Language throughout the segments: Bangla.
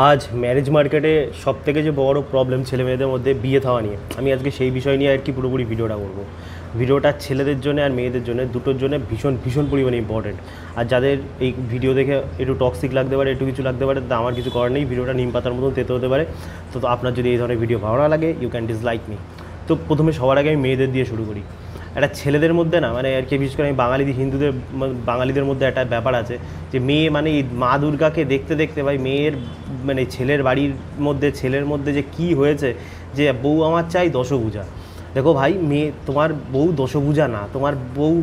আজ ম্যারেজ মার্কেটে সবথেকে যে বড় প্রবলেম ছেলে মেয়েদের মধ্যে বিয়ে থাওয়া নিয়ে, আমি আজকে সেই বিষয় নিয়ে আর কি পুরোপুরি ভিডিওটা করবো। ভিডিওটা ছেলেদের জন্য আর মেয়েদের জন্য দুটোর জন্য ভীষণ ভীষণ পরিমাণে ইম্পর্টেন্ট। আর যাদের এই ভিডিও দেখে একটু টক্সিক লাগতে পারে, একটু কিছু লাগতে পারে, তা আমার কিছু করার নেই, ভিডিওটা নিম পাতার মতন তেতে হতে পারে। তো আপনার যদি এই ধরনের ভিডিও ভালো না লাগে, ইউ ক্যান ডিসলাইক মি। তো প্রথমে সবার আগে আমি মেয়েদের দিয়ে শুরু করি। একটা ছেলেদের মধ্যে না, মানে আর কি বিশেষ করে আমি বাঙালিদের মধ্যে একটা ব্যাপার আছে যে মেয়ে মানে এই মা দুর্গাকে দেখতে দেখতে ভাই মেয়ের মানে ছেলের বাড়ির মধ্যে ছেলের মধ্যে যে কি হয়েছে, যে বউ আমার চাই দশভুজা। দেখো ভাই, মেয়ে তোমার বউ দশভুজা না, তোমার বউ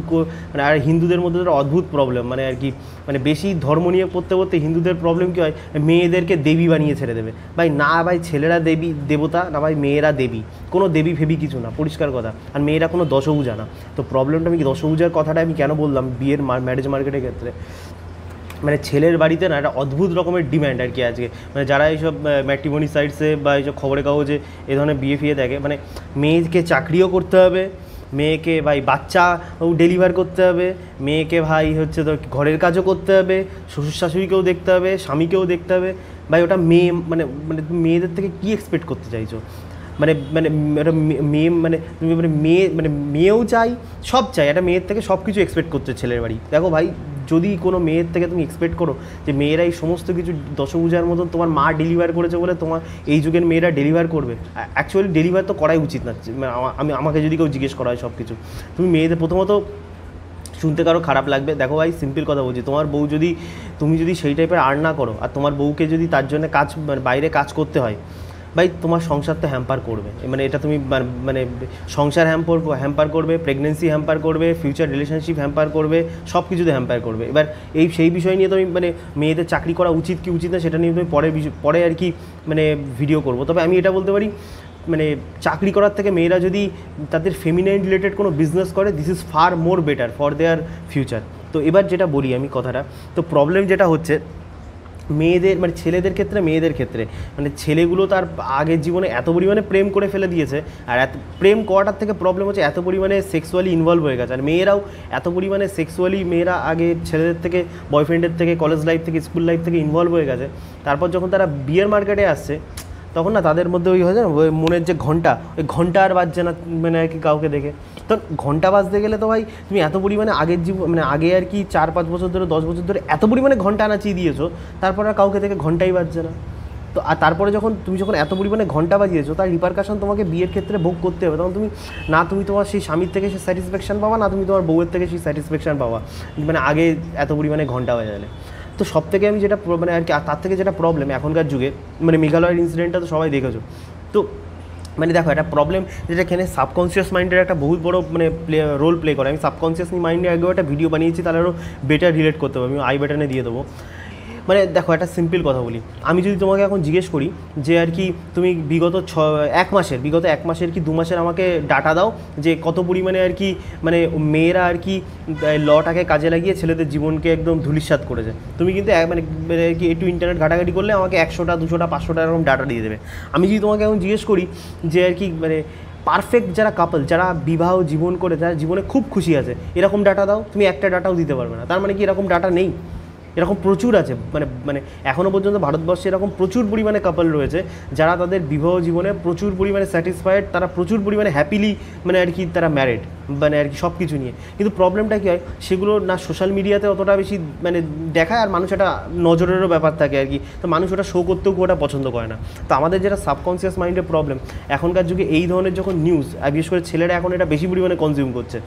মানে আর হিন্দুদের মধ্যে একটা অদ্ভুত প্রবলেম, মানে আর কি মানে বেশি ধর্ম নিয়ে পড়তে পড়তে হিন্দুদের প্রবলেম কী হয়, মেয়েদেরকে দেবী বানিয়ে ছেড়ে দেবে। ভাই না ভাই, ছেলেরা দেবী দেবতা না ভাই, মেয়েরা দেবী। কোনো দেবী ফেবি কিছু না, পরিষ্কার কথা। আর মেয়েরা কোনো দশভুজা না। তো প্রবলেমটা আমি কি, দশভুজার কথাটা আমি কেন বললাম বিয়ের ম্যারেজ মার্কেটের ক্ষেত্রে, মানে ছেলের বাড়িতে না একটা অদ্ভুত রকমের ডিম্যান্ড আর কি আজকে, মানে যারা এইসব ম্যাট্রিমনি সাইটসে বা এইসব খবরের কাগজে এ ধরনের বিয়ে ফিয়ে দেখে, মানে মেয়েকে চাকরিও করতে হবে, মেয়েকে ভাই বাচ্চাও ডেলিভার করতে হবে, মেয়েকে ভাই হচ্ছে তো ঘরের কাজও করতে হবে, শ্বশুর শাশুড়িকেও দেখতে হবে, স্বামীকেও দেখতে হবে। ভাই ওটা মেয়ে মানে মানে তুমি মেয়েদের থেকে কী এক্সপেক্ট করতে চাইছো? মানে মানে একটা মেয়ে মানে তুমি মানে মেয়েও চাই, সব চাই, একটা মেয়ের থেকে সব কিছু এক্সপেক্ট করতে ছেলের বাড়ি। দেখো ভাই, যদি কোনো মেয়ের থেকে তুমি এক্সপেক্ট করো যে মেয়েরা এই সমস্ত কিছু দশভুজার মতন তোমার মা ডেলিভার করেছে বলে তোমার এই যুগের মেয়েরা ডেলিভার করবে, অ্যাকচুয়ালি ডেলিভার তো করাই উচিত না। আমাকে যদি কেউ জিজ্ঞেস করা হয় সব কিছু, তুমি মেয়েদের প্রথমত শুনতে কারো খারাপ লাগবে। দেখো ভাই, সিম্পল কথা বলছি, তোমার বউ যদি তুমি যদি সেই টাইপের আর্ন না করো, আর তোমার বউকে যদি তার জন্য কাজ বাইরে কাজ করতে হয়, ভাই তোমার সংসার তো হ্যাম্পার করবে। মানে এটা তুমি মানে সংসার হ্যাম্পার করবে, প্রেগনেন্সি হ্যাম্পার করবে, ফিউচার রিলেশনশিপ হ্যাম্পার করবে, সব কিছুতে হ্যাম্পার করবে। এবার সেই বিষয় নিয়ে তুমি মানে মেয়েদের চাকরি করা উচিত কি উচিত না সেটা নিয়ে তুমি পরে আর কি মানে ভিডিও করবো। তবে আমি এটা বলতে পারি, মানে চাকরি করার থেকে মেয়েরা যদি তাদের ফেমিনাইন রিলেটেড কোনো বিজনেস করে, this is far more better for their future. তো এবার যেটা বলি আমি কথাটা, তো প্রবলেম যেটা হচ্ছে মেয়েদের মানে ছেলেদের ক্ষেত্রে মেয়েদের ক্ষেত্রে, মানে ছেলেগুলো তার আগের জীবনে এত পরিমাণে প্রেম করে ফেলে দিয়েছে, আর এত প্রেম করাটার থেকে প্রবলেম হচ্ছে এত পরিমাণে সেক্সুয়ালি ইনভলভ হয়ে গেছে। আর মেয়েরাও এত পরিমাণে সেক্সুয়ালি, মেয়েরা আগে ছেলেদের থেকে, বয়ফ্রেন্ডের থেকে, কলেজ লাইফ থেকে, স্কুল লাইফ থেকে ইনভলভ হয়ে গেছে। তারপর যখন তারা বিয়ের মার্কেটে আসছে, তখন না তাদের মধ্যে ওই হয়ে যায় না, ওই মনের যে ঘন্টা, ওই ঘন্টা আর বাজছে না, মানে আর কি কাউকে দেখে। তো ঘন্টা বাজতে গেলে তো ভাই তুমি এত পরিমাণে আগের জীবন মানে আগে আর কি 4-5 বছর ধরে, 10 বছর ধরে এত পরিমাণে ঘন্টা নাচিয়ে দিয়েছো, তারপর আর কাউকে দেখে ঘন্টাই বাজছে না। তো আর তারপরে তুমি যখন এত পরিমাণে ঘন্টা বাজিয়েছো, তার রিপারকাশন তোমাকে বিয়ের ক্ষেত্রে ভোগ করতে হবে। তখন তুমি তোমার সেই স্বামীর থেকে সেই স্যাটিসফ্যাকশান পাবা, না তুমি তোমার বউয়ের থেকে সেই স্যাটিসফ্যাকশান পাবা, মানে আগে এত পরিমাণে ঘন্টা বাজালে। তো সব থেকে আমি যেটা মানে আর কি তার থেকে যেটা প্রবলেম এখনকার যুগে, মানে মেঘালয়ের ইনসিডেন্টটা তো সবাই দেখেছো। তো মানে দেখো, একটা প্রবলেম যেটা এখানে সাবকনসিয়াস মাইন্ডের একটা বহুত বড় মানে রোল প্লে করে। আমি সাবকনসিয়াস মাইন্ডে আগেও একটা ভিডিও বানিয়েছি, তাহলে আরও বেটার রিলেট করতে হবে, আমি আই বাটনে দিয়ে দেবো। মানে দেখো, একটা সিম্পল কথা বলি, আমি যদি তোমাকে এখন জিজ্ঞেস করি যে আর কি তুমি বিগত 1 মাসের কি 2 মাসের আমাকে ডাটা দাও, যে কত পরিমাণে আর কি মানে মেয়েরা আর কি লটাকে কাজে লাগিয়ে ছেলেদের জীবনকে একদম ধূলিসাৎ করেছে, তুমি কিন্তু মানে আর কি একটু ইন্টারনেট ঘাটাঘাটি করলে আমাকে 100টা 200টা 500টা এরকম ডাটা দিয়ে দেবে। আমি যদি তোমাকে এখন জিজ্ঞেস করি যে আর কি মানে পারফেক্ট যারা কাপল, যারা বিবাহ জীবন করে, যারা জীবনে খুব খুশি আছে, এরকম ডাটা দাও, তুমি একটা ডাটাও দিতে পারবে না। তার মানে কি এরকম ডাটা নেই? এরকম প্রচুর আছে। মানে মানে এখনও পর্যন্ত ভারতবর্ষে এরকম প্রচুর পরিমাণে কাপল রয়েছে যারা তাদের বিবাহ জীবনে প্রচুর পরিমাণে স্যাটিসফাইড, তারা প্রচুর পরিমাণে হ্যাপিলি মানে আর কি তারা ম্যারিড, মানে আর কি সব কিছু নিয়ে। কিন্তু প্রবলেমটা কী হয়, সেগুলো না সোশ্যাল মিডিয়াতে অতটা বেশি মানে দেখায়, আর মানুষ একটা নজরেরও ব্যাপার থাকে আর কি, তো মানুষ ওটা শো করতেও ওটা পছন্দ করে না। তো আমাদের যেটা সাবকনসিয়াস মাইন্ডের প্রবলেম, এখনকার যুগে এই ধরনের যখন নিউজ, আর বিশেষ করে ছেলেরা এখন এটা বেশি পরিমাণে কনজিউম করছে,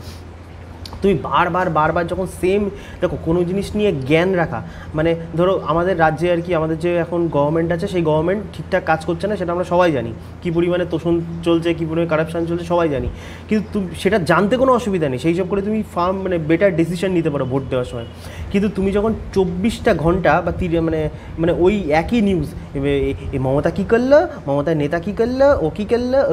তুমি বারবার যখন সেম দেখো কোনো জিনিস নিয়ে জ্ঞান রাখা, মানে ধরো আমাদের রাজ্যে আর কি আমাদের যে এখন গভর্নমেন্ট আছে, সেই গভর্নমেন্ট ঠিকঠাক কাজ করছে না, সেটা আমরা সবাই জানি, কী পরিমাণে তোষণ চলছে, কী পরিমাণে কারাপশান চলছে সবাই জানি। কিন্তু তুমি সেটা জানতে কোনো অসুবিধা নেই, সেই সব করে তুমি মানে বেটার ডিসিশন নিতে পারো ভোট দেওয়ার সময়। কিন্তু তুমি যখন 24টা ঘন্টা বা মানে মানে ওই একই নিউজ, এই মমতা কী করলো, মমতার নেতা কী করলো, ও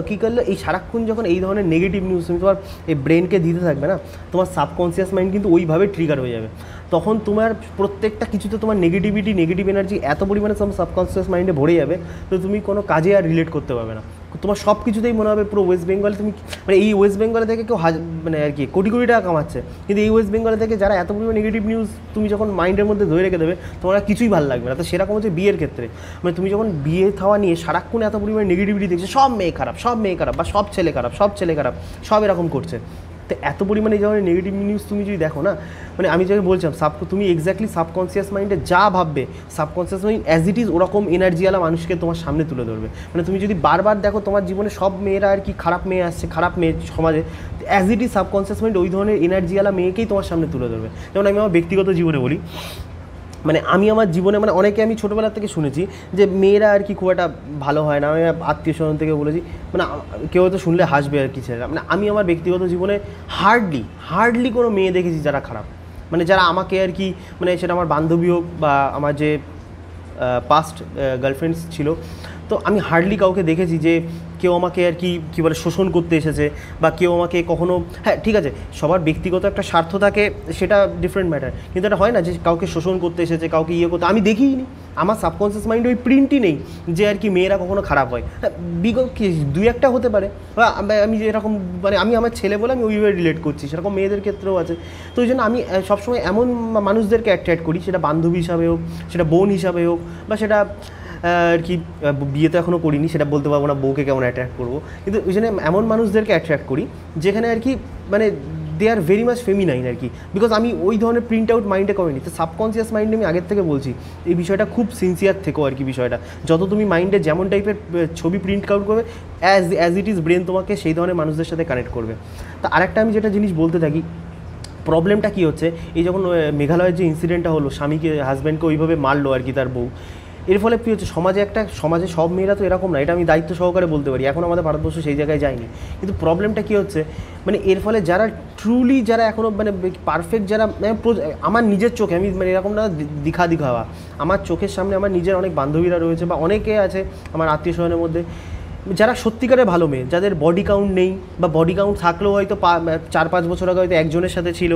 কী করলো, এই সারাক্ষণ যখন এই ধরনের নেগেটিভ নিউজ তুমি তোমার এই ব্রেনকে দিতে থাকবে না, তোমার সাবকনসিয়াস মাইন্ড কিন্তু ওইভাবে ট্রিগার হয়ে যাবে। তখন তোমার প্রত্যেকটা কিছুতে তোমার নেগেটিভ এনার্জি এত পরিমাণে তোমার সাবকনসিয়াস মাইন্ডে ভরে যাবে, তো তুমি কোনো কাজে আর রিলেট করতে পারবে না। তোমার সব কিছুতেই মনে হবে পুরো ওয়েস্ট বেঙ্গলে তুমি মানে এই ওয়েস্ট বেঙ্গলে থেকে কেউ মানে আর কি কোটি কোটি টাকা কামাচ্ছে, কিন্তু এই ওয়েস্ট বেঙ্গলে থেকে যারা এত পরিমাণ নেগেটিভ নিউজ তুমি যখন মাইন্ডের মধ্যে ধরে রেখে দেবে তোমার কিছুই ভালো লাগবে না। তো সেরকম হচ্ছে বিয়ের ক্ষেত্রে, মানে তুমি যখন বিয়ে থাওয়া নিয়ে সারাক্ষণ এত পরিমাণ নেগেটিভিটি দেখছো, সব মেয়ে খারাপ, সব মেয়ে খারাপ, বা সব ছেলে খারাপ, সব ছেলে খারাপ, সব এরকম করছে। তো এত পরিমাণে এই ধরনের নেগেটিভ নিউজ তুমি যদি দেখো না, মানে আমি যাকে বলছিলাম তুমি এক্স্যাক্টলি সাবকনসিয়াস মাইন্ডে যা ভাববে subconscious mind as it is ওরকম এনার্জিওয়ালা মানুষকে তোমার সামনে তুলে ধরবে। মানে তুমি যদি বারবার দেখো তোমার জীবনে সব মেয়েরা আর কি খারাপ মেয়ে আসছে, খারাপ মেয়ে সমাজে, as it is subconscious mind ওই ধরনের এনার্জিওয়ালা মেয়েকেই তোমার সামনে তুলে ধরবে। যেমন আমি আমার ব্যক্তিগত জীবনে বলি, মানে আমি আমার জীবনে মানে অনেকে আমি ছোটোবেলা থেকে শুনেছি যে মেয়েরা আর কি খুব একটা ভালো হয় না, আমি আত্মীয় স্বজন থেকে বলেছি, মানে কেউ তো শুনলে হাসবে আর কি ছেলেরা। মানে আমি আমার ব্যক্তিগত জীবনে হার্ডলি কোনো মেয়ে দেখেছি যারা খারাপ, মানে যারা আমাকে আর কি মানে সেটা আমার বান্ধবী হোক বা আমার যে পাস্ট গার্লফ্রেন্ডস ছিল, তো আমি হার্ডলি কাউকে দেখেছি যে কেউ আমাকে আর কি কী বলে শোষণ করতে এসেছে, বা কেউ আমাকে কখনো, হ্যাঁ ঠিক আছে সবার ব্যক্তিগত একটা স্বার্থ থাকে সেটা ডিফারেন্ট ম্যাটার, কিন্তু এটা হয় না যে কাউকে শোষণ করতে এসেছে, কাউকে ইয়ে করতে, আমি দেখিনি। আমার সাবকনসিয়াস মাইন্ডে ওই প্রিন্টই নেই যে আর কি মেয়েরা কখনো খারাপ হয়। হ্যাঁ দুই একটা হতে পারে, বা আমি যেরকম মানে আমি আমার ছেলে বলে আমি ওইভাবে রিলেট করছি, সেরকম মেয়েদের ক্ষেত্রেও আছে। তো ওই জন্য আমি সবসময় এমন মানুষদেরকে অ্যাট্রাক্ট করি, সেটা বান্ধবী হিসাবে হোক, সেটা বোন হিসাবে হোক, বা সেটা আর কি বিয়ে তো এখনও করিনি সেটা বলতে পারবো না বউকে কেমন অ্যাট্রাক্ট করবো, কিন্তু ওই জন্য এমন মানুষদেরকে অ্যাট্রাক্ট করি যেখানে আর কি মানে দে আর ভেরি মাচ ফেমিনাইন আর কি, বিকজ আমি ওই ধরনের প্রিন্ট আউট মাইন্ডে করিনি। তো সাবকনসিয়াস মাইন্ডে আমি আগের থেকে বলছি এই বিষয়টা খুব সিনসিয়ার থেকেও আর কি, বিষয়টা যত তুমি মাইন্ডে যেমন টাইপের ছবি প্রিন্ট আউট করবে অ্যাজ ইট ইজ ব্রেন তোমাকে সেই ধরনের মানুষদের সাথে কানেক্ট করবে। তো আরেকটা আমি যেটা জিনিস বলতে থাকি, প্রবলেমটা কী হচ্ছে, এই যখন মেঘালয়ের যে ইনসিডেন্টটা হলো, স্বামীকে হাজব্যান্ডকে ওইভাবে মারলো আর কি তার বউ, এর ফলে কী হচ্ছে সমাজে সব মেয়েরা তো এরকম না, এটা আমি দায়িত্ব সহকারে বলতে পারি, এখন আমাদের ভারতবর্ষ সেই জায়গায় যায়নি। কিন্তু প্রবলেমটা কী হচ্ছে, মানে এর ফলে যারা ট্রুলি যারা এখনও মানে পারফেক্ট, যারা আমার নিজের চোখে আমি মানে এরকম না দিখাওয়া, আমার চোখের সামনে আমার নিজের অনেক বান্ধবীরা রয়েছে বা অনেকে আছে আমার আত্মীয় স্বজনের মধ্যে যারা সত্যিকারে ভালো মেয়ে, যাদের বডি কাউন্ট নেই বা বডি কাউন্ট থাকলেও হয়তো 4-5 বছর আগে হয়তো একজনের সাথে ছিল,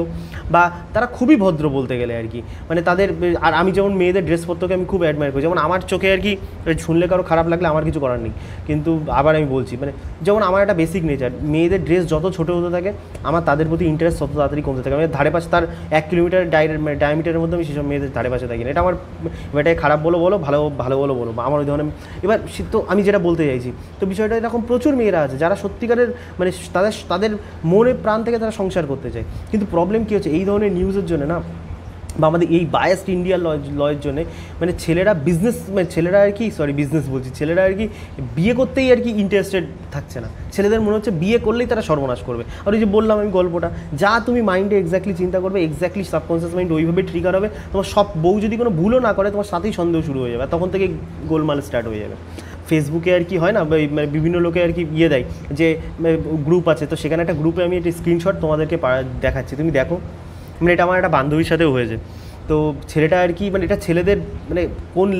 বা তারা খুবই ভদ্র বলতে গেলে আর কি, মানে তাদের। আর আমি যেমন মেয়েদের ড্রেসপত্রকে আমি খুব অ্যাডমায়ার করি, যেমন আমার চোখে আর কি শুনলে কারো খারাপ লাগলে আমার কিছু করার নেই, কিন্তু আবার আমি বলছি মানে যেমন আমার একটা বেসিক নেচার, মেয়েদের ড্রেস যত ছোটো হতে থাকে আমার তাদের প্রতি ইন্টারেস্ট তত তাড়াতাড়ি কমতে থাকে। আমি ধারে পাশে তার 1 কিলোমিটার ডায়ামিটারের মধ্যে আমি সেসব মেয়েদের ধারে পাশে থাকি না, এটা আমার এটাই খারাপ বলো ভালো বলো আমার ওই ধরনের। এবার তো আমি যেটা বলতে চাইছি, তো বিষয়টা এরকম প্রচুর মেয়েরা আছে যারা সত্যিকারের মানে তাদের মনে প্রাণ থেকে তারা সংসার করতে চায়, কিন্তু প্রবলেম কী হচ্ছে এই ধরনের নিউজের জন্য না, বা আমাদের এই বায়াসড ইন্ডিয়ার লয়ের জন্যে মানে ছেলেরা ছেলেরা আর কি বিয়ে করতেই আর কি ইন্টারেস্টেড থাকছে না, ছেলেদের মনে হচ্ছে বিয়ে করলেই তারা সর্বনাশ করবে। আর ওই যে বললাম আমি গল্পটা, যা তুমি মাইন্ডে এক্স্যাক্টলি চিন্তা করবে এক্স্যাক্টলি সাবকনসিয়াস মাইন্ড ওইভাবে ট্রিগার হবে, তোমার সব বউ যদি কোনো ভুলও না করে তোমার সাথেই সন্দেহ শুরু হয়ে যাবে, তখন থেকে গোলমাল স্টার্ট হয়ে যাবে। ফেসবুকে আর কি হয় না মানে বিভিন্ন লোকে আর কি দেয় যে গ্রুপ আছে, তো সেখানে একটা গ্রুপে আমি একটা স্ক্রিনশট তোমাদেরকে দেখাচ্ছি, তুমি দেখো। মানে এটা আমার একটা বান্ধবীর সাথেও হয়েছে। তো ছেলেটা আর কি মানে এটা ছেলেদের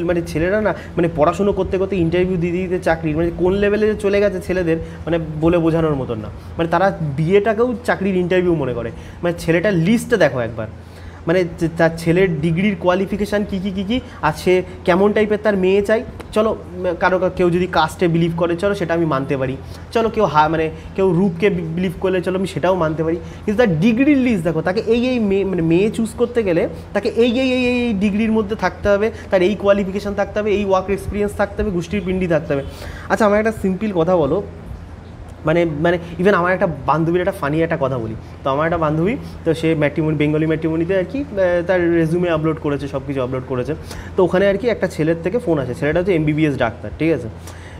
মানে ছেলেরা না মানে পড়াশুনো করতে ইন্টারভিউ দিতে চাকরির মানে কোন লেভেলে চলে গেছে ছেলেদের মানে বলে বোঝানোর মতন না, মানে তারা বিয়েটাকেও চাকরির ইন্টারভিউ মনে করে। মানে ছেলেটার লিস্টটা দেখো একবার, মানে তার ছেলের ডিগ্রির কোয়ালিফিকেশান কী আর সে কেমন টাইপের তার মেয়ে চাই। চলো কেউ যদি কাস্টে বিলিভ করে চলো সেটা আমি মানতে পারি, চলো কেউ রূপকে বিলিভ করলে চলো আমি সেটাও মানতে পারি, কিন্তু তার ডিগ্রির লিস্ট দেখো, তাকে এই মেয়ে চুজ করতে গেলে তাকে এই ডিগ্রির মধ্যে থাকতে হবে, তার এই কোয়ালিফিকেশান থাকতে হবে, এই ওয়ার্ক এক্সপিরিয়েন্স থাকতে হবে, গোষ্ঠীর পিণ্ডি থাকতে হবে। আচ্ছা আমার একটা সিম্পল কথা বলো, মানে ইভেন আমার একটা বান্ধবীর একটা ফানি একটা কথা বলি, তো আমার একটা বান্ধবী, তো সে বেঙ্গলি ম্যাট্রিমনিতে আর কি তার রেজুমে আপলোড করেছে, সব কিছু আপলোড করেছে, তো ওখানে আর কি একটা ছেলের থেকে ফোন আছে, ছেলেটা হচ্ছে MBBS ডাক্তার, ঠিক আছে।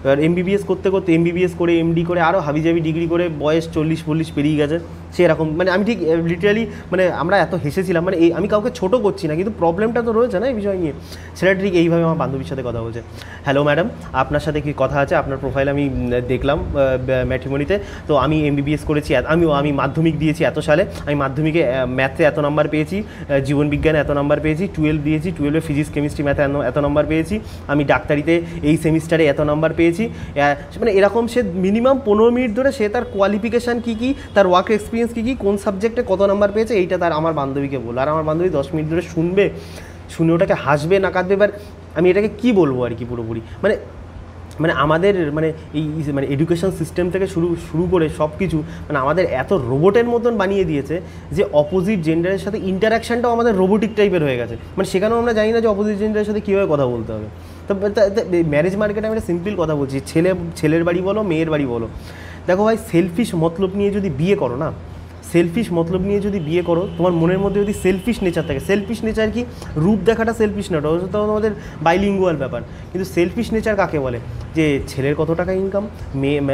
এবার MBBS করতে MBBS করে MD করে আরও হাবিজাবি ডিগ্রি করে বয়স 40-40 পেরিয়ে গেছে সেরকম। মানে আমি ঠিক লিটারালি মানে আমরা এত হেসেছিলাম, মানে আমি কাউকে ছোটো করছি না, কিন্তু প্রবলেমটা তো রয়েছে না এই বিষয় নিয়ে। ছেলেটা ঠিক এইভাবে আমার বান্ধবীর সাথে কথা বলছে, হ্যালো ম্যাডাম আপনার সাথে কি কথা আছে, আপনার প্রোফাইল আমি দেখলাম ম্যাট্রিমনিতে, তো আমি MBBS করেছি, আমি মাধ্যমিক দিয়েছি এত সালে, আমি মাধ্যমিকে ম্যাথে এত নাম্বার পেয়েছি, জীবনবিজ্ঞানে এত নাম্বার পেয়েছি, 12 দিয়েছি, 12-এ ফিজিক্স কেমিস্ট্রি ম্যাথে এত নাম্বার পেয়েছি, আমি ডাক্তারিতে এই সেমিস্টারে এত নাম্বার পেয়েছি। মানে এরকম সে মিনিমাম 15 মিনিট ধরে সে তার কোয়ালিফিকেশান কী তার ওয়ার্ক এক্সপিরিয়েন্স কী কোন সাবজেক্টে কত নাম্বার পেয়েছে এইটা তার আমার বান্ধবীকে বললো, আর আমার বান্ধবী 10 মিনিট ধরে শুনে ওটাকে হাসবে না কাঁদবে। এবার আমি এটাকে কী বলবো আর কি পুরোপুরি মানে মানে আমাদের মানে এই মানে এডুকেশন সিস্টেম থেকে শুরু করে সব কিছু মানে আমাদের এত রোবটের মতন বানিয়ে দিয়েছে যে অপোজিট জেন্ডারের সাথে ইন্টারাকশানটাও আমাদের রোবোটিক টাইপের হয়ে গেছে। মানে সেখানেও আমরা জানি না যে অপোজিট জেন্ডারের সাথে কীভাবে কথা বলতে হবে। তো ম্যারেজ মার্কেটে আমি একটা সিম্পল কথা বলছি, ছেলের বাড়ি বলো মেয়ের বাড়ি বলো, দেখো ভাই সেলফিশ মতলব নিয়ে যদি বিয়ে করো না, সেলফিশ মতলব নিয়ে যদি বিয়ে করো, তোমার মনের মধ্যে যদি সেলফিশ নেচার থাকে, সেলফিশ নেচার কি রূপ দেখাটা সেলফিশ না, ওটা তো আমাদের বাইলিঙ্গুয়াল ব্যাপার। কিন্তু সেলফিশ নেচার কাকে বলে, যে ছেলের কত টাকা ইনকাম,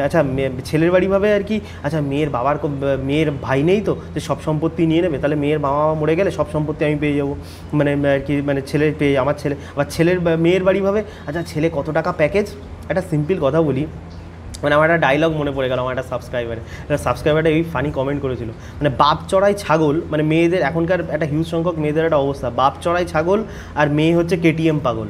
আচ্ছা ছেলের বাড়িভাবে আর কি, আচ্ছা মেয়ের ভাই নেই তো যে সব সম্পত্তি নিয়ে নেবে, তাহলে মেয়ের বাবা মা মরে গেলে সব সম্পত্তি আমি পেয়ে যাবো, মানে আর কি মানে ছেলে পেয়ে আমার ছেলে, আবার মেয়ের বাড়িভাবে আচ্ছা ছেলে কত টাকা প্যাকেজ। একটা সিম্পল কথা বলি, মানে আমার একটা ডায়লগ মনে পড়ে গেল, আমার একটা সাবস্ক্রাইবারটা এই ফানি কমেন্ট করেছিল, মানে বাপ চড়াই ছাগল, মানে মেয়েদের এখনকার একটা হিউজ সংখ্যক মেয়েদের একটা অবস্থা, বাপ চড়াই ছাগল আর মেয়ে হচ্ছে কেটিএম পাগল।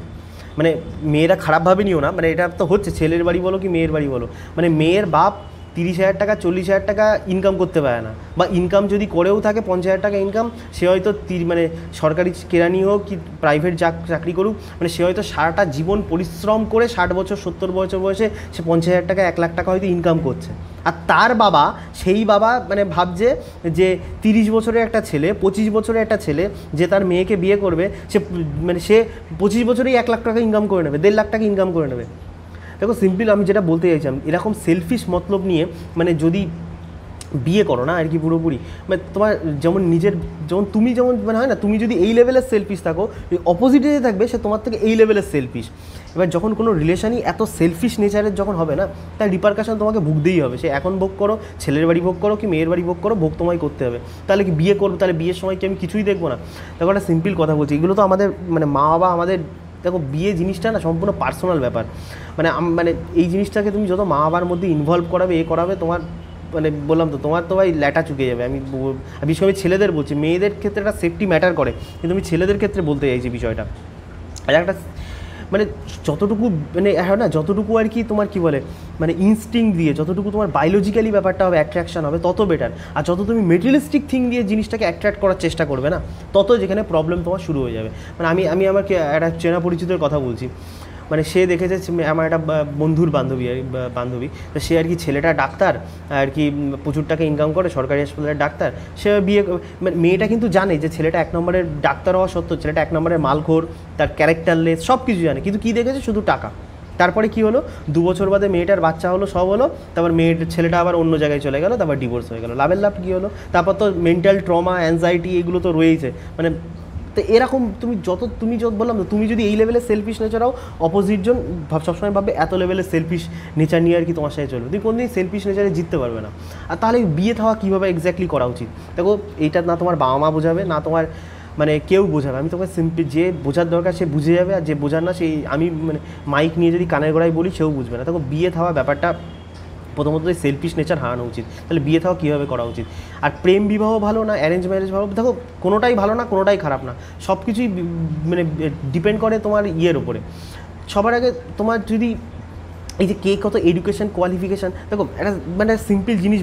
মানে মেয়েরা খারাপভাবে নিও না, মানে এটা তো হচ্ছে ছেলের বাড়ি বলো কি মেয়ের বাড়ি বলো, মানে মেয়ের বাপ 30,000 টাকা 40,000 টাকা ইনকাম করতে পারে না, বা ইনকাম যদি করেও থাকে 50,000 টাকা ইনকাম, সে হয়তো মানে সরকারি কেরানি হোক কি প্রাইভেট চাকরি করুক, মানে সে হয়তো সারাটা জীবন পরিশ্রম করে 60 বছর 70 বছর বয়সে সে 50,000 টাকা 1 লাখ টাকা হয়তো ইনকাম করছে। আর তার বাবা মানে ভাবছে যে 30 বছরের একটা ছেলে 25 বছরের একটা ছেলে যে তার মেয়েকে বিয়ে করবে, সে 25 বছরেই 1 লাখ টাকা ইনকাম করে নেবে, 1.5 লাখ টাকা ইনকাম করে নেবে। দেখো সিম্পল আমি যেটা বলতে চাইছিলাম, এরকম সেলফিশ মতলব নিয়ে মানে যদি বিয়ে করো না আর কি পুরোপুরি, মানে তোমার যেমন তুমি যেমন মানে হয় না, তুমি যদি এই লেভেলের সেলফিশ থাকো, অপোজিটে যে থাকবে সে তোমার থেকে এই লেভেলের সেলফিশ। এবার যখন কোনো রিলেশনই এত সেলফিশ নেচারের যখন হবে না, তার রিপারকাশন তোমাকে ভুগতেই হবে। সে এখন ভোগ করো, ছেলের বাড়ি ভোগ করো কি মেয়ের বাড়ি ভোগ করো, ভোগ তোমায় করতে হবে। তাহলে কি বিয়ে করবো, তাহলে বিয়ের সময় কি আমি কিছুই দেখবো না? দেখো একটা সিম্পল কথা বলছি, এগুলো তো আমাদের মানে মা বাবা আমাদের, দেখো বিয়ে জিনিসটা না সম্পূর্ণ পার্সোনাল ব্যাপার। মানে এই জিনিসটাকে তুমি যত মা বাবার মধ্যে ইনভলভ করাবে করাবে, তোমার মানে বললাম তো তোমার তো ভাই ল্যাটা চুকে যাবে। আমি বিশেষ করে ছেলেদের বলছি, মেয়েদের ক্ষেত্রে একটা সেফটি ম্যাটার করে, কিন্তু আমি ছেলেদের ক্ষেত্রে বলতে চাইছি বিষয়টা। আর একটা মানে যতটুকু মানে হয় না, যতটুকু আর কি তোমার কি বলে মানে ইনস্টিংক্ট দিয়ে যতটুকু তোমার বায়োলজিক্যালি ব্যাপারটা হবে, অ্যাট্রাকশন হবে, তত বেটার। আর যত তুমি মেটেরিয়ালিস্টিক থিং দিয়ে জিনিসটাকে অ্যাট্রাক্ট করার চেষ্টা করবে না, তত যেখানে প্রবলেম তোমার শুরু হয়ে যাবে। মানে আমি আমার একটা চেনা পরিচিতের কথা বলছি, মানে সে দেখেছে আমার একটা বন্ধুর বান্ধবী, তো সে আর কি ছেলেটা ডাক্তার আর কি প্রচুর টাকা ইনকাম করে, সরকারি হাসপাতালের ডাক্তার। সে মেয়েটা কিন্তু জানে যে ছেলেটা 1 নম্বরের ডাক্তার হওয়া সত্ত্বেও ছেলেটা 1 নম্বরের মালখোর, তার ক্যারেক্টারলেস, সব কিছু জানে, কিন্তু কী দেখেছে শুধু টাকা। তারপরে কি হলো, 2 বছর বাদে মেয়েটার বাচ্চা হলো, সব হলো, তারপর ছেলেটা আবার অন্য জায়গায় চলে গেল, তারপর ডিভোর্স হয়ে গেল। লাভের লাভ কী হলো? তারপর তো মেন্টাল ট্রমা, অ্যাংজাইটি এগুলো তো রয়েইছে। মানে তো এরকম তুমি বললাম তো, তুমি যদি এই লেভেলের সেলফিশ নেচার হও, অপোজিট জন সবসময় ভাববে এত লেভেলের সেলফিশ নেচার নিয়ে আর কি তোমার সাথে চলবে, তুমি কোনোদিন সেলফিশ নেচারে জিততে পারবে না। আর তাহলে বিয়ে থাওয়া কীভাবে এক্স্যাক্টলি করা উচিত? দেখো এইটা না তোমার বাবা মা বোঝাবে, না তোমার মানে কেউ বোঝাবে। আমি তোমাকে সিম্পলি যে বোঝার দরকার সে বুঝে যাবে, আর যে বোঝার না সেই আমি মানে মাইক নিয়ে যদি কানের গোড়ায় বলি সেও বুঝবে না। দেখো বিয়ে থাওয়া ব্যাপারটা প্রথমত সেলফিশ নেচার হারানো উচিত। তাহলে বিয়ে থাও কীভাবে করা উচিত? আর প্রেম বিবাহ ভালো না অ্যারেঞ্জ ম্যারেজ ভালো? দেখো কোনোটাই ভালো না, কোনোটাই খারাপ না, সব কিছুই মানে ডিপেন্ড করে তোমার ইয়ের ওপরে। সবার আগে তোমার যদি এই যে কে কত এডুকেশন কোয়ালিফিকেশান, দেখো একটা মানে সিম্পল জিনিস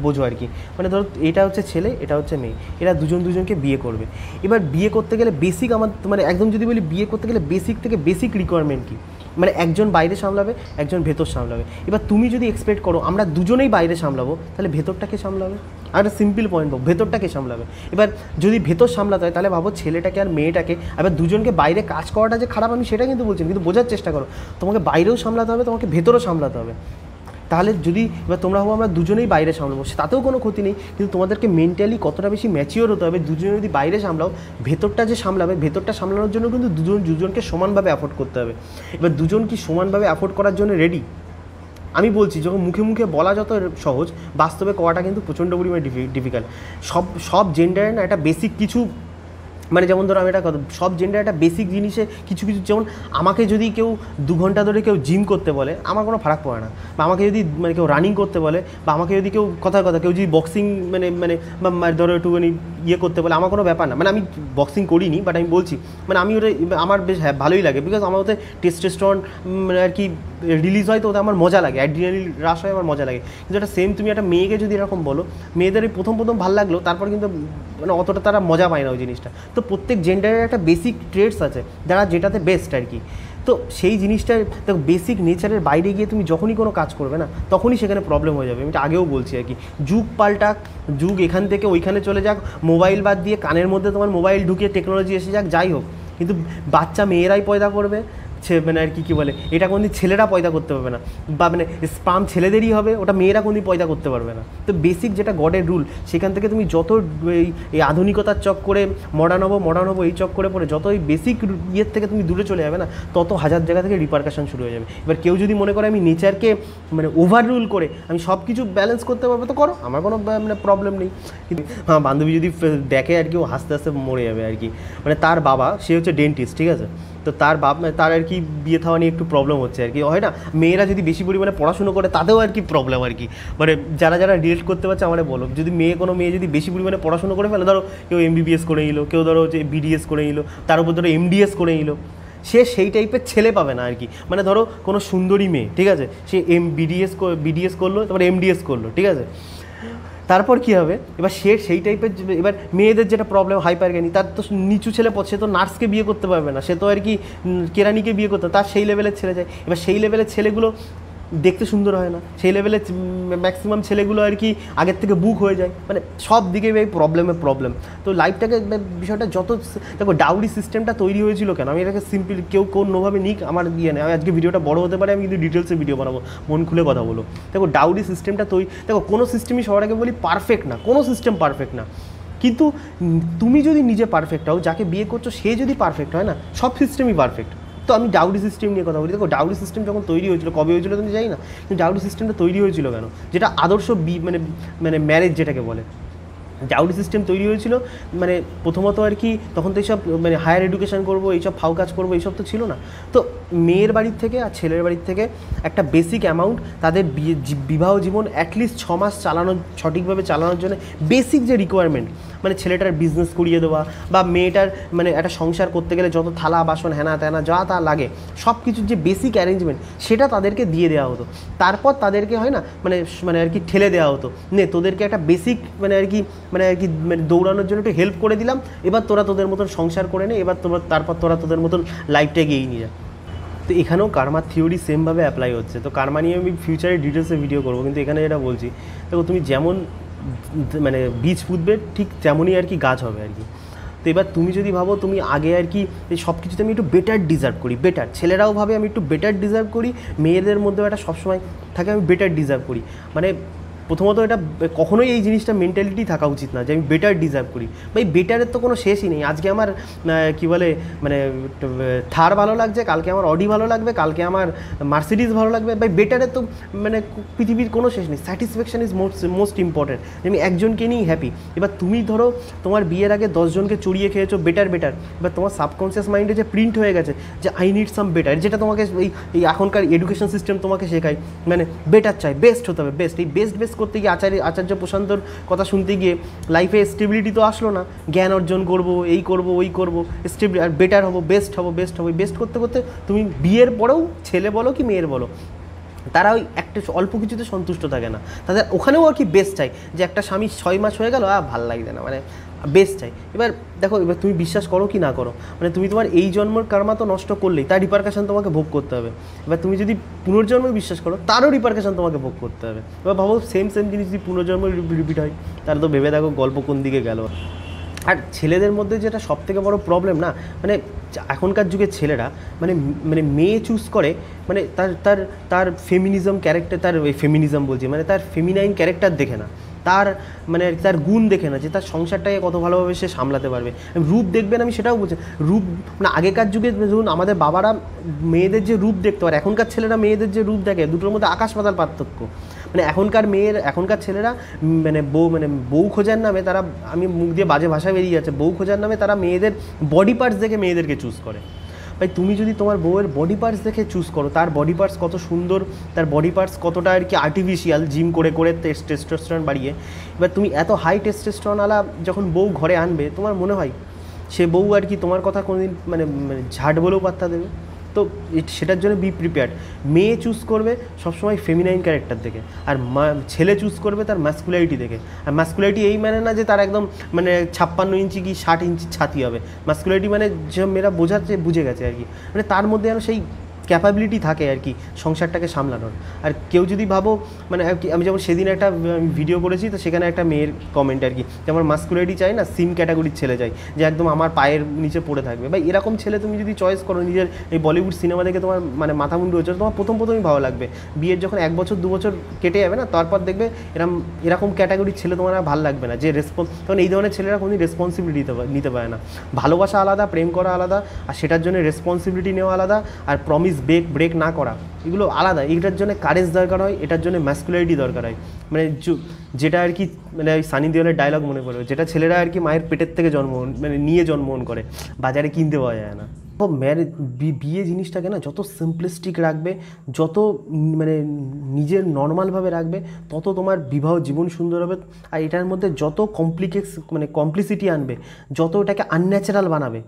বোঝো আর কি। মানে ধরো এটা হচ্ছে ছেলে, এটা হচ্ছে মেয়ে, এরা দুজনকে বিয়ে করবে। এবার বিয়ে করতে গেলে বেসিক আমার মানে একদম যদি বলি বিয়ে করতে গেলে বেসিক থেকে বেসিক রিকোয়ারমেন্ট কী, মানে একজন বাইরে সামলাবে, একজন ভেতর সামলাবে। এবার তুমি যদি এক্সপেক্ট করো আমরা দুজনেই বাইরে সামলাবো, তাহলে ভেতরটাকে সামলাবে? আর একটা সিম্পল পয়েন্ট বলবো, ভেতরটাকে সামলাবে। এবার যদি ভেতর সামলাতে হয় তাহলে ভাবো ছেলেটাকে আর মেয়েটাকে। এবার দুজনকে বাইরে কাজ করাটা যে খারাপ আমি সেটা কিন্তু বলছি, কিন্তু বোঝার চেষ্টা করো, তোমাকে বাইরেও সামলাতে হবে, তোমাকে ভেতরও সামলাতে হবে। তাহলে যদি এবার তোমরা ভাবো আমরা দুজনেই বাইরে সামলাবো, তাতেও কোনো ক্ষতি নেই, কিন্তু তোমাদেরকে মেন্টালি কতটা বেশি ম্যাচিওর হতে হবে। দুজনে যদি বাইরে সামলাও, ভেতরটা যে সামলাবে, ভেতরটা সামলানোর জন্য কিন্তু দুজনকে সমানভাবে অ্যাফোর্ড করতে হবে। এবার দুজন কি সমানভাবে অ্যাফোর্ড করার জন্য রেডি? আমি বলছি যখন মুখে মুখে বলা যত সহজ, বাস্তবে করাটা কিন্তু প্রচণ্ড পরিমাণে ডিফিকাল্ট। সব জেন্ডারে না একটা বেসিক কিছু মানে যেমন ধরো আমি একটা কথা, সব জেন্ডার একটা বেসিক জিনিসে কিছু যেমন আমাকে যদি কেউ 2 ঘন্টা ধরে কেউ জিম করতে বলে আমার কোনো ফারাক পড়ে না, বা আমাকে যদি মানে কেউ রানিং করতে বলে, বা আমাকে যদি কেউ কথা কেউ যদি বক্সিং বা ধরো একটুখানি ইয়ে করতে বলে, আমার কোনো ব্যাপার না। মানে আমি বক্সিং করিনি, বাট আমি বলছি মানে আমি ওটা আমার বেশ ভালোই লাগে, বিকজ আমার ওতে টেস্টোস্টেরন মানে আর কি রিলিজ হয়, তো ওতে আমার মজা লাগে, অ্যাড্রিনালিন রাশ হয়, আমার মজা লাগে। কিন্তু একটা সেম তুমি একটা মেয়েকে যদি এরকম বলো, মেয়েদের প্রথম ভালো লাগলো, তারপর কিন্তু মানে অতটা তারা মজা পায় না ওই জিনিসটা। তো প্রত্যেক জেন্ডারের একটা বেসিক ট্রেডস আছে যারা যেটাতে বেস্ট আর কি। তো সেই জিনিসটা দেখো, বেসিক নেচারের বাইরে গিয়ে তুমি যখনই কোনো কাজ করবে না, তখনই সেখানে প্রবলেম হয়ে যাবে। আমি এটা আগেও বলছি আর কি, যুগ পাল্টাক, যুগ এখান থেকে ওইখানে চলে যাক, মোবাইল বাদ দিয়ে কানের মধ্যে তোমার মোবাইল ঢুকিয়ে টেকনোলজি এসে যাক, যাই হোক, কিন্তু বাচ্চা মেয়েরাই পয়দা করবে, মানে আর কি বলে, এটা কোনদিন ছেলেরা পয়দা করতে পারবে না, বা মানে স্পাম ছেলেদেরই হবে, ওটা মেয়েরা কোনদিন পয়দা করতে পারবে না। তো বেসিক যেটা গডের রুল, সেখান থেকে তুমি যত এই আধুনিকতার চক করে মডার্ন হবো এই চক করে পড়ে যত এই বেসিক ইয়ের থেকে তুমি দূরে চলে যাবে না, তত হাজার জায়গা থেকে রিপারকাশন শুরু হয়ে যাবে। এবার কেউ যদি মনে করে আমি নেচারকে মানে ওভার রুল করে আমি সব কিছু ব্যালেন্স করতে পারবো, তো করো, আমার কোনো মানে প্রবলেম নেই। কিন্তু হ্যাঁ, বান্ধবী যদি দেখে আর কি, ও হাসতে হাসতে মরে যাবে আর কি। মানে তার বাবা, সে হচ্ছে ডেন্টিস্ট, ঠিক আছে, তো তার আর কি বিয়ে থাওয়া নিয়ে একটু প্রবলেম হচ্ছে আর কি, হয় না, মেয়েরা যদি বেশি পরিমাণে পড়াশুনো করে তাতেও আর কি প্রবলেম আর কি। মানে যারা রিলেট করতে পারছে আমারে বলো, যদি কোনো মেয়ে যদি বেশি পরিমাণে পড়াশুনো করে ফেলে, ধরো কেউ MBBS করে নিল, কেউ ধরো হচ্ছে BDS করে নিল, তার উপর ধরো MDS করে নিল, সে সেই টাইপের ছেলে পাবে না আর কি। মানে ধরো কোনো সুন্দরী মেয়ে, ঠিক আছে, সে BDS করলো, তারপর MDS করলো, ঠিক আছে, তারপর কী হবে, এবার সে সেই টাইপের, এবার মেয়েদের যেটা প্রবলেম হাইপারগানি, তার তো নিচু ছেলে, সে তো নার্সকে বিয়ে করতে পারবে না, সে তো আর কি কেরানিকে বিয়ে করতে, তার সেই লেভেলের ছেলে যায়। এবার সেই লেভেলের ছেলেগুলো দেখতে সুন্দর হয় না, সেই লেভেলে ম্যাক্সিমাম ছেলেগুলো আর কি আগের থেকে বুক হয়ে যায়, মানে সব দিকে এই প্রবলেম। তো লাইফটাকে বিষয়টা যত, দেখো ডাউরি সিস্টেমটা তৈরি হয়েছিল কেন, আমি এটাকে সিম্পল, কেউ কোনোভাবে নিক আমার দিয়ে নেই, আমি আজকে ভিডিওটা বড় হতে পারে, আমি কিন্তু ডিটেলসে ভিডিও বানাবো, মন খুলে কথা বলো। দেখো ডাউরি সিস্টেমটা দেখো কোনো সিস্টেমই সবার আগে বলি পারফেক্ট না, কোনো সিস্টেম পারফেক্ট না, কিন্তু তুমি যদি নিজে পারফেক্ট হও, যাকে বিয়ে করছো সে যদি পারফেক্ট হয় না, সব সিস্টেমই পারফেক্ট। তো আমি ডাউরি সিস্টেম নিয়ে কথা বলি। দেখো ডাউরি সিস্টেম যখন তৈরি হয়েছিল, কবে হয়েছিল তুমি জানি না, কিন্তু ডাউরি সিস্টেমটা তৈরি হয়েছিল কেন, যেটা আদর্শ মানে ম্যারেজ যেটাকে বলে, ডাউরি সিস্টেম তৈরি হয়েছিল মানে প্রথমত আর কি, তখন তো এইসব মানে হায়ার এডুকেশন করবো, এইসব ফাউ কাজ করবো, এইসব তো ছিল না। তো মেয়ের বাড়ির থেকে আর ছেলের বাড়ির থেকে একটা বেসিক অ্যামাউন্ট তাদের বিবাহ জীবন অ্যাটলিস্ট 6 মাস সঠিকভাবে চালানোর জন্য বেসিক যে রিকোয়ারমেন্ট, মানে ছেলেটার বিজনেস করিয়ে দেওয়া, বা মেয়েটার মানে একটা সংসার করতে গেলে যত থালা বাসন হ্যানা ত্যানা যা তা লাগে, সব কিছুর যে বেসিক অ্যারেঞ্জমেন্ট, সেটা তাদেরকে দিয়ে দেওয়া হতো। তারপর তাদেরকে হয় না মানে আর কি ঠেলে দেওয়া হতো, নে তোদেরকে একটা বেসিক মানে আর কি দৌড়ানোর জন্য একটু হেল্প করে দিলাম, এবার তোরা তোদের মতন সংসার করে নে, এবার তারপর তোরা তোদের মতন লাইফটা এগিয়ে নিয়ে যা। তো এখানেও কার্মার থিওরি সেমভাবে অ্যাপ্লাই হচ্ছে। তো কার্মা নিয়ে আমি ফিউচারে ডিটেলসে ভিডিও করবো, কিন্তু এখানে যেটা বলছি, দেখো তুমি যেমন মানে বীজ পুঁতবে ঠিক তেমনই আর কি গাছ হবে আর কি। তো এবার তুমি যদি ভাবো তুমি আগে আর কি সব কিছুতে আমি একটু বেটার ডিজার্ভ করি, বেটার ছেলেরাও ভাবে আমি একটু বেটার ডিজার্ভ করি, মেয়েদের মধ্যেও একটা সবসময় থাকে আমি বেটার ডিজার্ভ করি, মানে প্রথমত এটা কখনোই এই জিনিসটা মেন্টালিটি থাকা উচিত না যে আমি বেটার ডিজার্ভ করি। ভাই বেটারের তো কোনো শেষই নেই। আজকে আমার কী বলে মানে থার ভালো লাগছে, কালকে আমার অডি ভালো লাগবে, কালকে আমার মার্সিডিজ ভালো লাগবে। ভাই বেটারের তো মানে পৃথিবীর কোনো শেষ নেই। Satisfaction is most important. আমি একজনকে নিয়েই হ্যাপি। এবার তুমি ধরো তোমার বিয়ের আগে 10 জনকে চড়িয়ে খেয়েছো বেটার, এবার তোমার সাবকনসিয়াস মাইন্ডে যে প্রিন্ট হয়ে গেছে যে আই নিড সাম বেটার, যেটা তোমাকে এই এখনকার এডুকেশন সিস্টেম তোমাকে শেখায়, মানে বেটার চাই, বেস্ট হতে হবে, বেস্ট। এই বেস্ট করতে গিয়ে আচার্য প্রশান্তর কথা শুনতে গিয়ে লাইফে স্টেবিলিটি তো আসলো না। জ্ঞান অর্জন করবো, এই করবো, ওই করবো, স্টেবিলিটি আর বেটার হবো, বেস্ট হবো, বেস্ট করতে করতে তুমি বিয়ের পরেও ছেলে বলো কি মেয়ের বলো, তারা ওই একটা অল্প কিছুতে সন্তুষ্ট থাকে না, তাদের ওখানেও আর কি বেস্ট চাই, যে একটা স্বামী 6 মাস হয়ে গেল ভাল লাগছে না, মানে বেস্ট চাই। এবার দেখো, এবার তুমি বিশ্বাস করো কি না করো, মানে তুমি তোমার এই জন্মের কর্মা তো নষ্ট করলেই তার রিপারকাশন তোমাকে ভোগ করতে হবে। এবার তুমি যদি পুনর্জন্মে বিশ্বাস করো তারও রিপারকাশন তোমাকে ভোগ করতে হবে। এবার ভাবো সেম জিনিস যদি পুনর্জন্ম রিপিট হয়, তাহলে তো ভেবে দেখো গল্প কোন দিকে গেল। আর ছেলেদের মধ্যে যেটা সবথেকে বড় প্রবলেম না, মানে এখনকার যুগের ছেলেরা মানে মেয়ে চুজ করে মানে তার ফেমিনিজম ক্যারেক্টার, তার ফেমিনিজম বলছি মানে তার ফেমিনাইন ক্যারেক্টার দেখে না, তার মানে তার গুণ দেখে না, যে তার সংসারটাকে কত ভালোভাবে সে সামলাতে পারবে। রূপ দেখবেন, আমি সেটাও বলছি, রূপ মানে আগেকার যুগে ধরুন আমাদের বাবারা মেয়েদের যে রূপ দেখতো আর এখনকার ছেলেরা মেয়েদের যে রূপ দেখে, দুটোর মধ্যে আকাশ পাতাল পার্থক্য। মানে এখনকার ছেলেরা বউ খোঁজার নামে তারা, আমি মুখ দিয়ে বাজে ভাষা বেরিয়ে যাচ্ছে, বউ খোঁজার নামে তারা মেয়েদের বডি পার্টস দেখে মেয়েদেরকে চুজ করে। ভাই তুমি যদি তোমার বউয়ের বডি পার্টস দেখে চুজ করো, তার বডি পার্টস কত সুন্দর, তার বডি পার্টস কতটা আর কি আর্টিফিশিয়াল, জিম করে টেস্টোস্টেরন বাড়িয়ে, এবার তুমি এত হাই টেস্টোস্টেরনওয়ালা যখন বউ ঘরে আনবে, তোমার মনে হয় সে বউ আর কি তোমার কথা কোনোদিন মানে ঝাড় বলেও পাত্তা দেবে? তো সেটার জন্য বি প্রিপেয়ার্ড। মেয়ে চুজ করবে সবসময় ফেমিনাইন ক্যারেক্টার দেখে, আর ছেলে চুজ করবে তার ম্যাসকুলারিটি দেখে। আর ম্যাসকুলারিটি এই মানে না যে তার একদম মানে 56 ইঞ্চি কি 60 ইঞ্চি ছাতি হবে। ম্যাসকুলারিটি মানে যে মেয়েরা বোঝাচ্ছে বুঝে গেছে আর কি, মানে তার মধ্যে যেন সেই ক্যাপাবিলিটি থাকে আর কি সংসারটাকে সামলানোর। আর কেউ যদি ভাবো মানে আমি যেমন সেদিন একটা ভিডিও করেছি, তো সেখানে একটা মেয়ের কমেন্ট আর কি, যে আমার মাস্কুলারিটি চাই না, সিম ক্যাটাগরির ছেলে চাই, যে একদম আমার পায়ের নিচে পড়ে থাকবে। ভাই এরকম ছেলে তুমি যদি চয়েস করো, নিজের এই বলিউড সিনেমা দেখে তোমার মানে মাথা মুন্ডু হচ্ছে, তোমার প্রথমই ভালো লাগবে। বিয়ের যখন 1 বছর 2 বছর কেটে যাবে না, তারপর দেখবে এরকম ক্যাটাগরির ছেলে তোমার আর ভালো লাগবে না, যে তখন এই ধরনের ছেলেরা কোনো রেসপন্সিবিলিটি নিতে পারে না। ভালোবাসা আলাদা, প্রেম করা আলাদা, আর সেটার জন্য রেসপন্সিবিলিটি নেওয়া আলাদা, আর প্রমিস ব্রেক না করা এগুলো আলাদা। এটার জন্য কারেজ দরকার হয়, এটার জন্য ম্যাসকুলারিটি দরকার হয়। মানে যেটা আর কি মানে সানি দেওয়ালের ডায়লগ মনে পড়ে, যেটা ছেলেরা আর কি মায়ের পেটের থেকে নিয়ে জন্মগ্রহণ করে, বাজারে কিনতে পাওয়া যায় না। তো বিয়ে জিনিসটাকে না যত সিম্পলিস্টিক রাখবে, যত মানে নিজের নর্মালভাবে রাখবে, তত তোমার বিবাহ জীবন সুন্দর হবে। আর এটার মধ্যে যত কমপ্লিসিটি আনবে, যত এটাকে আনন্যাচারাল বানাবে।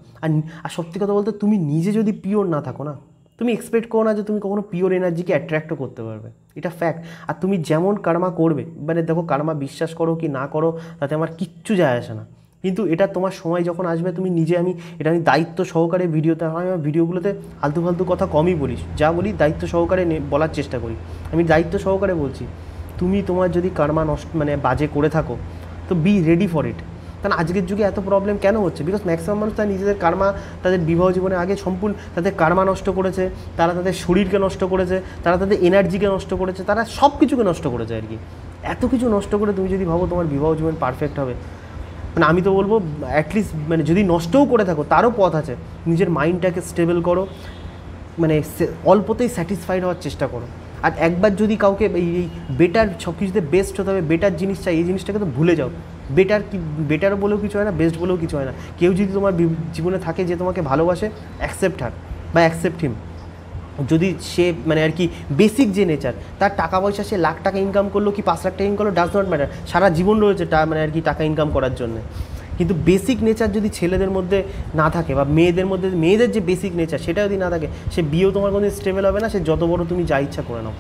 আর সত্যি কথা বলতে, তুমি নিজে যদি পিওর না থাকো না, তুমি এক্সপেক্ট করো না যে তুমি কখনো পিওর এনার্জিকে অ্যাট্রাক্টও করতে পারবে, এটা ফ্যাক্ট। আর তুমি যেমন কার্মা করবে, মানে দেখো কার্মা বিশ্বাস করো কি না করো তাতে আমার কিচ্ছু যায় আসে না, কিন্তু এটা তোমার সময় যখন আসবে তুমি নিজে, আমি দায়িত্ব সহকারে ভিডিওতে, আমি আমার ভিডিওগুলোতে আলতু ফালতু কথা কমই বলিস, যা বলি দায়িত্ব সহকারে বলার চেষ্টা করি। আমি দায়িত্ব সহকারে বলছি, তুমি তোমার যদি কার্মা নষ্ট মানে বাজে করে থাকো, তো বি রেডি ফর ইট। কারণ আজকের যুগে এত প্রবলেম কেন হচ্ছে? বিকজ ম্যাক্সিমাম মানুষ তারা নিজেদের কার্মা, তাদের বিবাহ জীবনে আগে সম্পূর্ণ তাদের কার্মা নষ্ট করেছে, তারা তাদের শরীরকে নষ্ট করেছে, তারা তাদের এনার্জিকে নষ্ট করেছে, তারা সব কিছুকে নষ্ট করেছে আর কি। এত কিছু নষ্ট করে তুমি যদি ভাবো তোমার বিবাহ জীবন পারফেক্ট হবে, মানে আমি তো বলবো অ্যাটলিস্ট মানে যদি নষ্টও করে থাকো তারও পথ আছে। নিজের মাইন্ডটাকে স্টেবল করো, মানে অল্পতেই স্যাটিসফাইড হওয়ার চেষ্টা করো। আর একবার যদি কাউকে এই বেটার সব কিছুতে বেস্ট হতে হবে, বেটার জিনিস চাই, এই জিনিসটাকে তো ভুলে যাও। বেটার বলেও কিছু হয় না, বেস্ট বলেও কিছু হয় না। কেউ যদি তোমার জীবনে থাকে যে তোমাকে ভালোবাসে, অ্যাকসেপ্ট হার বা অ্যাকসেপ্ট হিম। যদি সে মানে আর কি বেসিক যে নেচার, তার টাকা পয়সা, সে 1,00,000 টাকা ইনকাম করলো কি 5 লাখ টাকা ইনকাম করলো, ডাজ নট ম্যাটার, সারা জীবন রয়েছে মানে আর কি টাকা ইনকাম করার জন্য। কিন্তু বেসিক নেচার যদি ছেলেদের মধ্যে না থাকে, বা মেয়েদের যে বেসিক নেচার সেটা যদি না থাকে, সে বিয়েও তোমার কোনো স্টেবল হবে না, সে যত বড় তুমি যা ইচ্ছা করে নাও।